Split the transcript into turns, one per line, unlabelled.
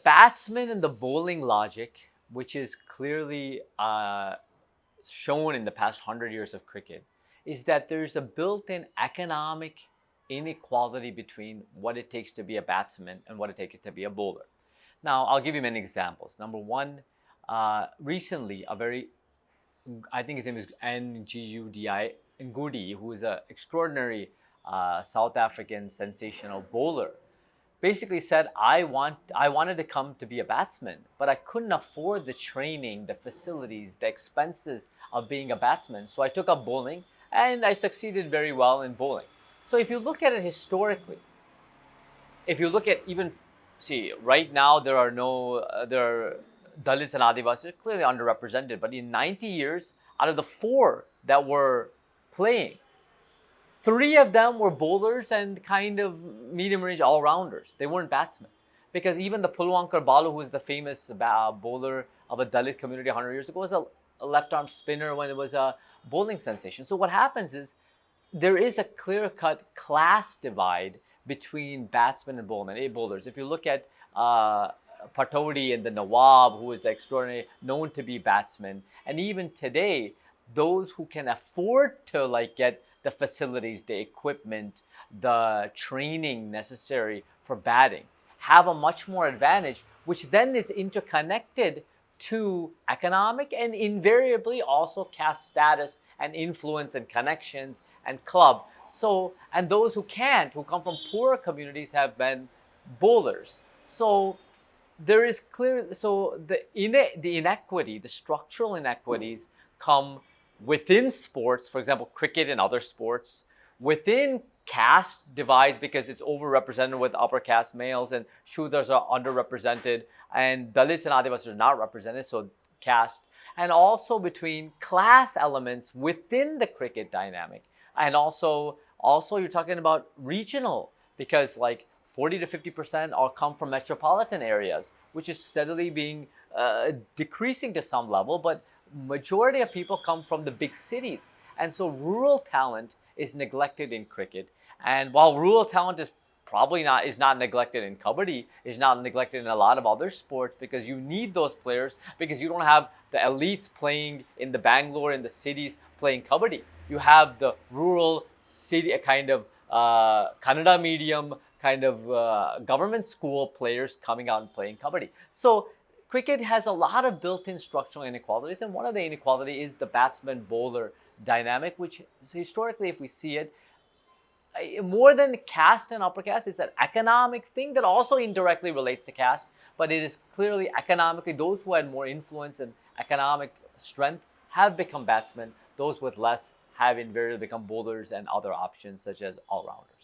Batsman and the bowling logic, which is clearly shown in the past 100 years of cricket, is that there's a built-in economic inequality between what it takes to be a batsman and what it takes to be a bowler. Now, I'll give you many examples. Number one, recently, I think his name is Ngudi, who is an extraordinary South African sensational bowler, basically said, I wanted to come to be a batsman, but I couldn't afford the training, the facilities, the expenses of being a batsman. So I took up bowling and I succeeded very well in bowling. So if you look at it historically, if you look at right now there are Dalits and Adivasis clearly underrepresented, but in 90 years, out of the 4 that were playing, 3 of them were bowlers and kind of medium-range all-rounders. They weren't batsmen. Because even the Pulwankar Balu, who was the famous bowler of a Dalit community 100 years ago, was a left-arm spinner when it was a bowling sensation. So what happens is there is a clear-cut class divide between batsmen and bowlers. If you look at Patodi and the Nawab, who is extraordinary, known to be batsmen, and even today, those who can afford to get the facilities, the equipment, the training necessary for batting, have a much more advantage, which then is interconnected to economic and invariably also caste status and influence and connections and club. So, and those who come from poorer communities, have been bowlers. So there is the inequity, the structural inequities come within sports, for example, cricket and other sports, within caste divides because it's overrepresented with upper caste males and Shudras are underrepresented and Dalits and Adivasis are not represented, so caste, and also between class elements within the cricket dynamic. And also you're talking about regional, because 40 to 50% all come from metropolitan areas, which is steadily being decreasing to some level, but majority of people come from the big cities. And so rural talent is neglected in cricket. And while rural talent is not neglected in kabaddi, is not neglected in a lot of other sports, because you need those players, because you don't have the elites playing in the Bangalore, in the cities playing kabaddi. You have the rural city kind of Kannada medium kind of government school players coming out and playing kabaddi. So cricket has a lot of built-in structural inequalities, and one of the inequality is the batsman-bowler dynamic, which historically, if we see it, more than caste and upper caste, it's an economic thing that also indirectly relates to caste, but it is clearly economically, those who had more influence and economic strength have become batsmen. Those with less have invariably become bowlers and other options such as all-rounders.